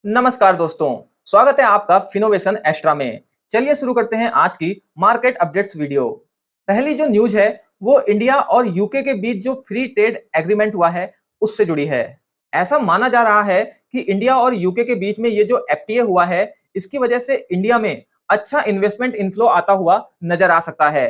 नमस्कार दोस्तों, स्वागत है आपका फिनोवेशन एक्स्ट्रा में। चलिए शुरू करते हैं आज की मार्केट अपडेट्स वीडियो। पहली जो न्यूज है वो इंडिया और यूके के बीच जो फ्री ट्रेड एग्रीमेंट हुआ है उससे जुड़ी है। ऐसा माना जा रहा है कि इंडिया और यूके के बीच में ये जो एफटीए हुआ है इसकी वजह से इंडिया में अच्छा इन्वेस्टमेंट इनफ्लो आता हुआ नजर आ सकता है।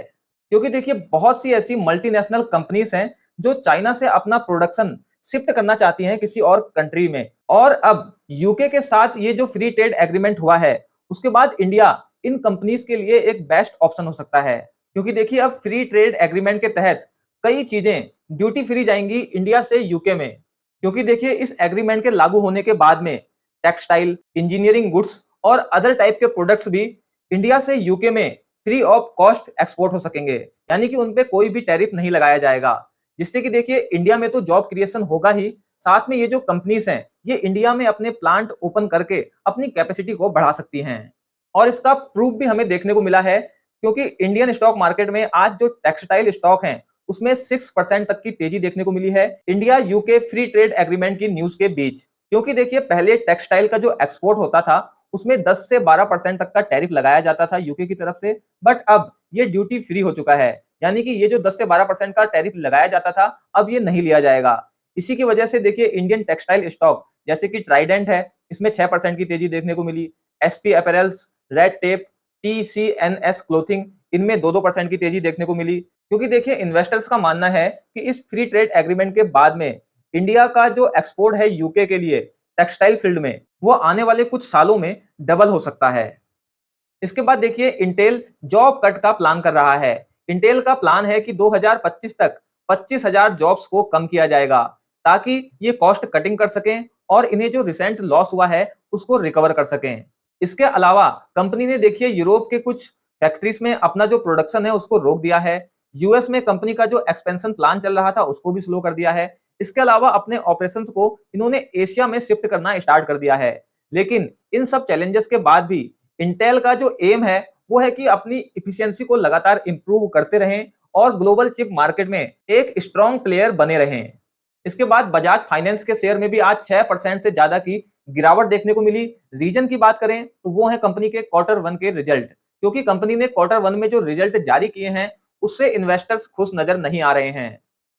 क्योंकि देखिए बहुत सी ऐसी मल्टीनेशनल कंपनीज हैं जो चाइना से अपना प्रोडक्शन शिफ्ट करना चाहती हैं किसी और कंट्री में, और अब यूके के साथ ये जो फ्री ट्रेड एग्रीमेंट हुआ है उसके बाद इंडिया इन कंपनीज के लिए एक बेस्ट ऑप्शन हो सकता है। क्योंकि देखिए अब फ्री ट्रेड एग्रीमेंट के तहत कई चीजें ड्यूटी फ्री जाएंगी इंडिया से यूके में। क्योंकि देखिए इस एग्रीमेंट के लागू होने के बाद में टेक्सटाइल, इंजीनियरिंग गुड्स और अदर टाइप के प्रोडक्ट्स भी इंडिया से यूके में फ्री ऑफ कॉस्ट एक्सपोर्ट हो सकेंगे, यानी कि उन पे कोई भी टैरिफ नहीं लगाया जाएगा। जिससे कि देखिए इंडिया में तो जॉब क्रिएशन होगा ही, साथ में ये जो कंपनीज हैं ये इंडिया में अपने प्लांट ओपन करके अपनी कैपेसिटी को बढ़ा सकती हैं। और इसका प्रूफ भी हमें देखने को मिला है, क्योंकि इंडियन स्टॉक मार्केट में आज जो टेक्सटाइल स्टॉक हैं उसमें 6% तक की तेजी देखने को मिली है India UK free trade agreement की न्यूज के बीच। क्योंकि देखिए पहले टेक्सटाइल का जो एक्सपोर्ट होता था उसमें 10 से 12% तक का टैरिफ लगाया जाता था यूके की तरफ से, बट अब ये ड्यूटी फ्री हो चुका है। यानी कि ये जो 10 से 12% का टैरिफ लगाया जाता था अब ये नहीं लिया जाएगा। इसी की वजह से देखिए इंडियन टेक्सटाइल स्टॉक जैसे कि ट्राइडेंट है इसमें 6% की तेजी देखने को मिली, SP apparels, red tape, TCNS clothing इनमें 2-2% की तेजी देखने को मिली। क्योंकि देखिए इन्वेस्टर्स का मानना है कि इस फ्री ट्रेड एग्रीमेंट के बाद में इंडिया का जो एक्सपोर्ट है यूके के लिए टेक्सटाइल फील्ड में वो आने वाले कुछ सालों में डबल हो सकता है। इसके बाद देखिए इंटेल जॉब कट का प्लान कर रहा है। इंटेल का प्लान है कि 2025 तक 25,000 जॉब्स को कम किया जाएगा ताकि ये कॉस्ट कटिंग कर सकें और इन्हें जो रिसेंट लॉस हुआ है उसको रिकवर कर सकें। इसके अलावा कंपनी ने देखिए यूरोप के कुछ फैक्ट्रीज में अपना जो प्रोडक्शन है उसको रोक दिया है। यूएस में कंपनी का जो एक्सपेंशन प्लान चल रहा था उसको भी स्लो कर दिया है। इसके अलावा अपने ऑपरेशंस को इन्होंने एशिया में शिफ्ट करना स्टार्ट कर दिया है। लेकिन इन सब चैलेंजेस के बाद भी इंटेल का जो एम है वो है कि अपनी इफिशियंसी को लगातार इंप्रूव करते रहें और ग्लोबल चिप मार्केट में एक स्ट्रॉन्ग प्लेयर बने रहें। इसके बाद बजाज फाइनेंस के शेयर में भी आज 6% से ज्यादा की गिरावट देखने को मिली। रीजन की बात करें तो वो है कंपनी के क्वार्टर वन के रिजल्ट। क्योंकि कंपनी ने क्वार्टर वन में जो रिजल्ट जारी किए हैं उससे इन्वेस्टर्स खुश नजर नहीं आ रहे हैं।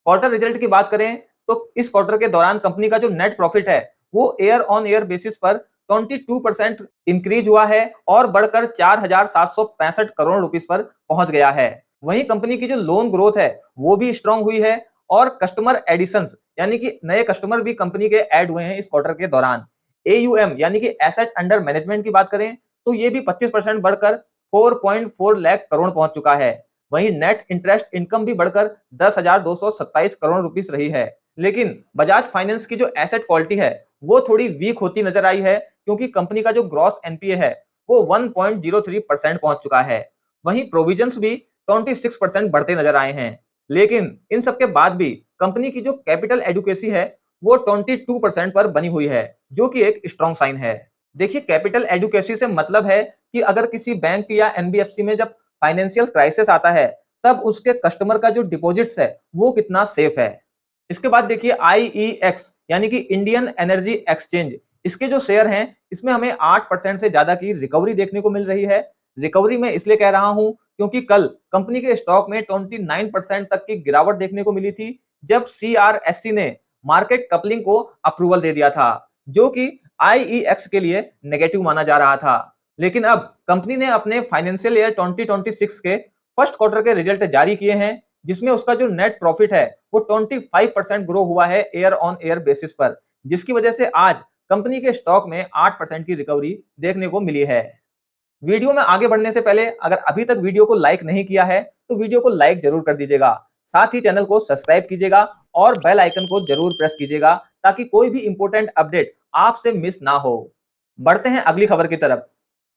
क्वार्टर रिजल्ट की बात करें तो इस क्वार्टर के दौरान कंपनी का जो नेट प्रॉफिट है वो ईयर ऑन ईयर बेसिस पर 22% इंक्रीज हुआ है और बढ़कर 4,765 करोड़ रुपीस पर पहुंच गया है। वहीं कंपनी की जो लोन ग्रोथ है वो भी स्ट्रांग हुई है और कस्टमर एडिशंस यानी कि नए कस्टमर भी कंपनी के ऐड हुए हैं इस क्वार्टर के दौरान। एयूएम यानी कि एसेट अंडर मैनेजमेंट की बात करें तो ये भी 25% बढ़कर 4.4 लाख करोड़ पहुंच चुका है। वहीं नेट इंटरेस्ट इनकम भी बढ़कर 10,227 करोड़ रुपीस रही है। लेकिन बजाज फाइनेंस की जो एसेट क्वालिटी है वो थोड़ी वीक होती नजर आई है, क्योंकि कंपनी का जो ग्रॉस एनपीए है वो 1.03% पहुंच चुका है। वहीं प्रोविजंस भी 26% बढ़ते नजर आए हैं। लेकिन इन सबके बाद भी कंपनी की जो कैपिटल एडुकेसी है वो 22% पर बनी हुई है, जो कि एक स्ट्रॉन्ग साइन है। देखिए कैपिटल एडुकेसी से मतलब है कि अगर किसी बैंक या एनबीएफसी में जब फाइनेंशियल क्राइसिस आता है तब उसके कस्टमर का जो डिपॉजिट्स है वो कितना सेफ है। इसके बाद देखिए आईईएक्स यानी कि इंडियन एनर्जी एक्सचेंज, इसके जो शेयर हैं इसमें हमें 8% से ज्यादा की रिकवरी देखने को मिल रही है। रिकवरी में इसलिए कह रहा हूं क्योंकि कल कंपनी के स्टॉक में 29% तक की गिरावट देखने को मिली थी जब सीआरएससी ने मार्केट कपलिंग को अप्रूवल दे दिया था, जो कि आईईएक्स के लिए नेगेटिव माना जा रहा था। लेकिन अब कंपनी ने अपने फाइनेंशियल ईयर 2026 के फर्स्ट क्वार्टर के रिजल्ट जारी किए हैं जिसमें उसका जो नेट प्रॉफिट है वो 25% ग्रो हुआ है ईयर ऑन ईयर बेसिस पर, जिसकी वजह से आज कंपनी के स्टॉक में 8% की रिकवरी देखने को मिली है। वीडियो में आगे बढ़ने से पहले अगर अभी तक वीडियो को लाइक नहीं किया है तो वीडियो को लाइक जरूर कर दीजिएगा, साथ ही चैनल को सब्सक्राइब कीजिएगा और बेल आइकन को जरूर प्रेस कीजिएगा ताकि कोई भी इंपॉर्टेंट अपडेट आपसे मिस ना हो। बढ़ते हैं अगली खबर की तरफ।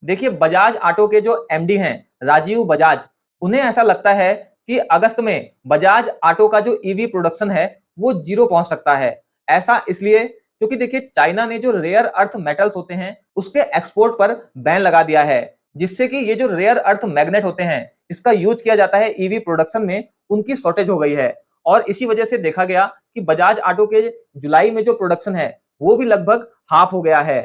देखिए बजाज ऑटो के जो एमडी हैं राजीव बजाज, उन्हें ऐसा लगता है कि अगस्त में बजाज ऑटो का जो ईवी प्रोडक्शन है वो जीरो पहुंच सकता है। ऐसा इसलिए क्योंकि देखिए चाइना ने जो रेयर अर्थ मेटल्स होते हैं उसके एक्सपोर्ट पर बैन लगा दिया है, जिससे कि ये जो रेयर अर्थ मैग्नेट होते हैं इसका यूज किया जाता है ईवी प्रोडक्शन में, उनकी शॉर्टेज हो गई है। और इसी वजह से देखा गया कि बजाज ऑटो के जुलाई में जो प्रोडक्शन है वो भी लगभग हाफ हो गया है।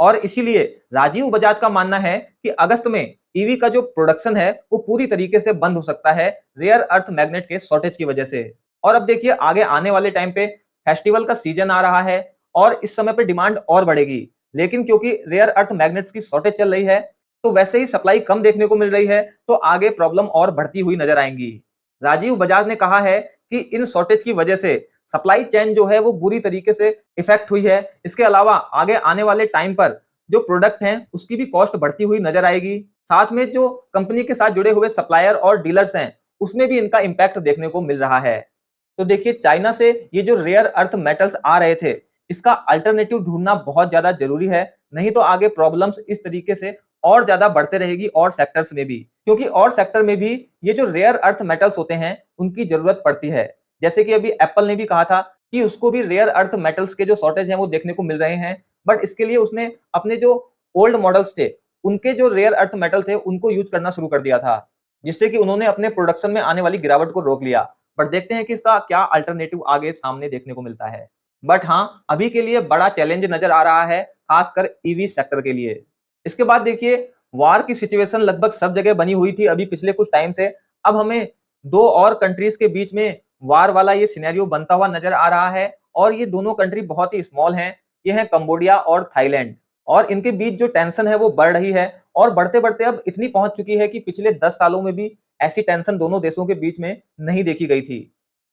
और इसीलिए राजीव बजाज का मानना है कि अगस्त में ईवी का जो प्रोडक्शन है वो पूरी तरीके से बंद हो सकता है रेयर अर्थ मैग्नेट के शॉर्टेज की वजह से। और अब देखिए आगे आने वाले टाइम पे फेस्टिवल का सीजन आ रहा है और इस समय पे डिमांड और बढ़ेगी, लेकिन क्योंकि रेयर अर्थ मैग्नेट्स की शॉर्टेज चल रही है तो वैसे ही सप्लाई कम देखने को मिल रही है, तो आगे प्रॉब्लम और बढ़ती हुई नजर आएंगी। राजीव बजाज ने कहा है कि इन शॉर्टेज की वजह से सप्लाई चेन जो है वो बुरी तरीके से इफेक्ट हुई है। इसके अलावा आगे आने वाले टाइम पर जो प्रोडक्ट हैं उसकी भी कॉस्ट बढ़ती हुई नजर आएगी। साथ में जो कंपनी के साथ जुड़े हुए सप्लायर और डीलर्स हैं उसमें भी इनका इम्पैक्ट देखने को मिल रहा है। तो देखिए चाइना से ये जो रेयर अर्थ मेटल्स आ रहे थे इसका अल्टरनेटिव ढूंढना बहुत ज्यादा जरूरी है, नहीं तो आगे प्रॉब्लम्स इस तरीके से और ज्यादा बढ़ते रहेगी और सेक्टर्स में भी, क्योंकि और सेक्टर में भी ये जो रेयर अर्थ मेटल्स होते हैं उनकी जरूरत पड़ती है। जैसे कि अभी एप्पल ने भी कहा था कि उसको भी रेयर अर्थ मेटल्स के जो शॉर्टेज हैं वो देखने को मिल रहे हैं, बट इसके लिए उसने अपने जो ओल्ड मॉडल्स थे उनके जो रेयर अर्थ मेटल थे उनको यूज करना शुरू कर दिया था, जिससे कि उन्होंने अपने प्रोडक्शन में आने वाली गिरावट को रोक लिया। बट देखते हैं कि इसका क्या अल्टरनेटिव आगे सामने देखने को मिलता है। बट हाँ, अभी के लिए बड़ा चैलेंज नजर आ रहा है खासकर ईवी सेक्टर के लिए। इसके बाद देखिए वार की सिचुएशन लगभग सब जगह बनी हुई थी अभी पिछले कुछ टाइम से। अब हमें दो और कंट्रीज के बीच में वार वाला ये सिनेरियो बनता हुआ नजर आ रहा है और ये दोनों कंट्री बहुत ही स्मॉल हैं। ये हैं कंबोडिया और थाईलैंड, और इनके बीच जो टेंशन है वो बढ़ रही है और बढ़ते बढ़ते अब इतनी पहुंच चुकी है कि पिछले 10 सालों में भी ऐसी टेंशन दोनों देशों के बीच में नहीं देखी गई थी।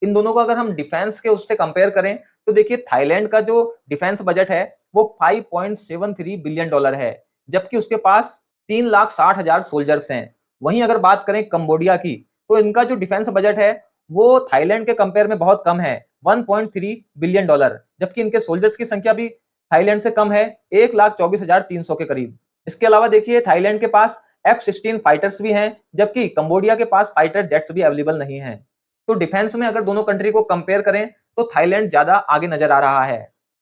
इन दोनों को अगर हम डिफेंस के उससे कंपेयर करें तो देखिए थाईलैंड का जो डिफेंस बजट है वो 5.73 बिलियन डॉलर है, जबकि उसके पास 3,60,000 सोल्जर्स हैं। वहीं अगर बात करें कंबोडिया की तो इनका जो डिफेंस बजट है वो थाईलैंड के कंपेयर में बहुत कम है, 1.3 बिलियन डॉलर, जबकि इनके सोल्जर्स की संख्या भी थाईलैंड से कम है, 1,24,300 के करीब। इसके अलावा देखिए थाईलैंड के पास F-16 फाइटर्स भी हैं, जबकि कंबोडिया के पास फाइटर जेट्स भी अवेलेबल नहीं हैं। तो डिफेंस में अगर दोनों कंट्री को कंपेयर करें तो थाईलैंड ज्यादा आगे नजर आ रहा है।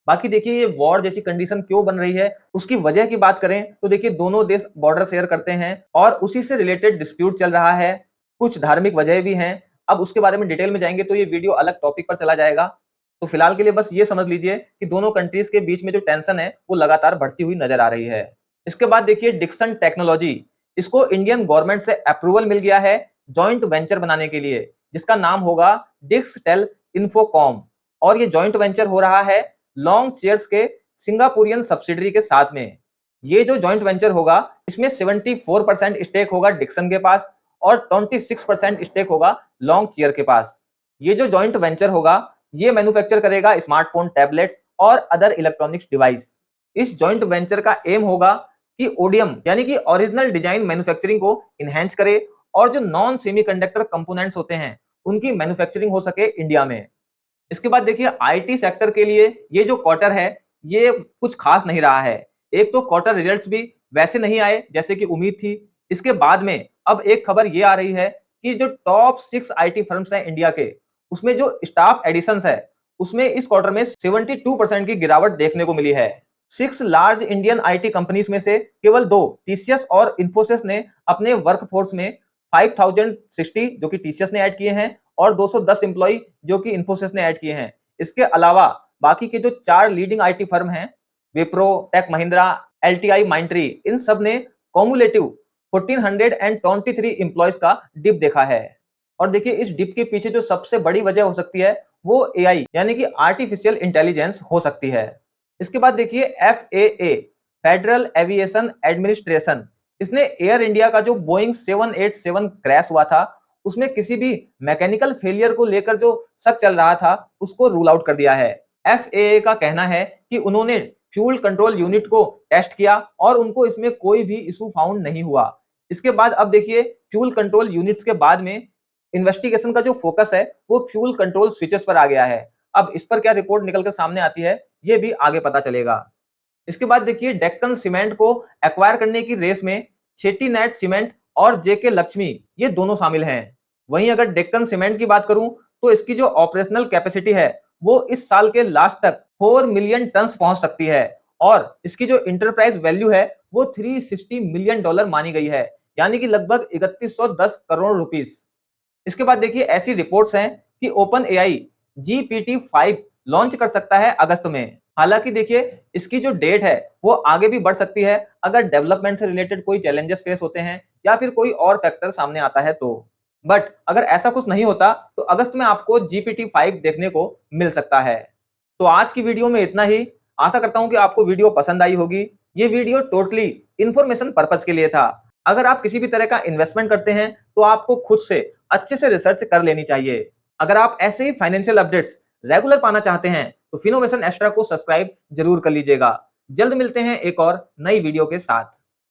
बाकी देखिए ये वॉर जैसी कंडीशन क्यों बन रही है उसकी वजह की बात करें तो देखिए दोनों देश बॉर्डर शेयर करते हैं और उसी से रिलेटेड डिस्प्यूट चल रहा है। कुछ धार्मिक वजह भी हैं, अब उसके बारे में डिटेल में जाएंगे तो ये वीडियो अलग टॉपिक पर चला जाएगा। तो फिलहाल के लिए बस ये समझ लीजिए कि दोनों कंट्रीज के बीच में जो टेंशन है वो लगातार बढ़ती हुई नजर आ रही है। इसके बाद देखिए डिक्सन टेक्नोलॉजी, इसको इंडियन गवर्नमेंट से अप्रूवल मिल गया है जॉइंट वेंचर बनाने के लिए, जिसका नाम होगा डिक्सटेल इन्फोकॉम। और ये जॉइंट वेंचर हो रहा है लॉन्ग चेयर्स के सिंगापुरियन सब्सिडरी के साथ में। ये जो जॉइंट वेंचर होगा इसमें 74% स्टेक होगा डिक्सन के पास और 26% स्टेक होगा लॉन्ग चेयर के पास। ये जो जॉइंट वेंचर होगा ये मैन्युफैक्चर करेगा स्मार्टफोन, टैबलेट्स और अदर इलेक्ट्रॉनिक्स डिवाइस। इस जॉइंट वेंचर का एम होगा कि ओडीएम यानी कि ओरिजिनल डिजाइन मैन्युफैक्चरिंग को इनहेंस करे और जो नॉन सेमीकंडक्टर कंपोनेंट्स होते हैं उनकी मैन्युफैक्चरिंग हो सके इंडिया में। इसके बाद देखिए आईटी सेक्टर के लिए ये जो क्वार्टर है ये कुछ खास नहीं रहा है। एक तो क्वार्टर रिजल्ट्स भी वैसे नहीं आए जैसे कि उम्मीद थी। इसके बाद में अब एक खबर ये आ रही है कि जो टॉप 6 आईटी फर्म्स हैं इंडिया के उसमें जो स्टाफ एडिशंस है उसमें इस क्वार्टर में 72% की गिरावट देखने को मिली है। 6 लार्ज इंडियन आईटी कंपनीज में से केवल 2 टीसीएस और इन्फोसिस ने अपने वर्कफोर्स में 5060 जो कि टीसीएस ने ऐड किए हैं और 210 एम्प्लॉय जो कि इन्फोसिस ने ऐड किए हैं। इसके अलावा बाकी के जो 4 लीडिंग आईटी फर्म हैं विप्रो, टेक महिंद्रा, एलटीआई, माइंट्री, इन सब ने कॉमुलेटिव 1423 एम्प्लॉयज का डिप देखा है। और देखिए इस डिप के पीछे जो सबसे बड़ी वजह हो सकती है वो एआई यानी कि आर्टिफिशियल इंटेलिजेंस हो सकती है। इसके बाद देखिए एफएए फेडरल एविएशन एडमिनिस्ट्रेशन, इसने एयर इंडिया का जो बोइंग 787 क्रैश हुआ था उसमें किसी भी मैकेनिकल फेलियर को लेकर जो शक चल रहा था उसको रूल आउट कर दिया है। एफएए का कहना है कि उन्होंने फ्यूल कंट्रोल यूनिट को टेस्ट किया और उनको इसमें कोई भी इशू फाउंड नहीं हुआ। इसके बाद अब देखिए फ्यूल कंट्रोल यूनिट्स के बाद में इन्वेस्टिगेशन का जो फोकस है वो फ्यूल कंट्रोल स्विचेस पर आ गया है। अब इस पर क्या रिपोर्ट निकलकर सामने आती है ये भी आगे पता चलेगा। इसके बाद देखिए डेक्कन सीमेंट को एक्वायर करने की रेस में चेट्टीनैड सीमेंट और जेके लक्ष्मी ये दोनों शामिल हैं। वहीं अगर डेक्कन सीमेंट की बात करूं तो इसकी जो ऑपरेशनल कैपेसिटी है वो इस साल के लास्ट तक 4 मिलियन टन पहुंच सकती है और इसकी जो इंटरप्राइज वैल्यू है वो 360 मिलियन डॉलर मानी गई है, यानी कि लगभग 3110 करोड़ रुपीस। इसके बाद देखिए ऐसी रिपोर्ट्स हैं कि ओपन एआई GPT-5 लॉन्च कर सकता है अगस्त में। हालांकि देखिए, इसकी जो डेट है वो आगे भी बढ़ सकती है अगर डेवलपमेंट से रिलेटेड कोई चैलेंजेस फेस होते हैं या फिर कोई और फैक्टर सामने आता है तो। बट अगर ऐसा कुछ नहीं होता तो अगस्त में आपको GPT-5 देखने को मिल सकता है। तो आज की वीडियो में इतना ही। आशा करता हूं कि आपको वीडियो पसंद आई होगी। ये वीडियो टोटली इंफॉर्मेशन पर्पस के लिए था। अगर आप किसी भी तरह का इन्वेस्टमेंट करते हैं तो आपको खुद से अच्छे से रिसर्च कर लेनी चाहिए। अगर आप ऐसे ही फाइनेंशियल अपडेट्स रेगुलर पाना चाहते हैं तो फिनोवेशन एक्स्ट्रा को सब्सक्राइब जरूर कर लीजिएगा। जल्द मिलते हैं एक और नई वीडियो के साथ।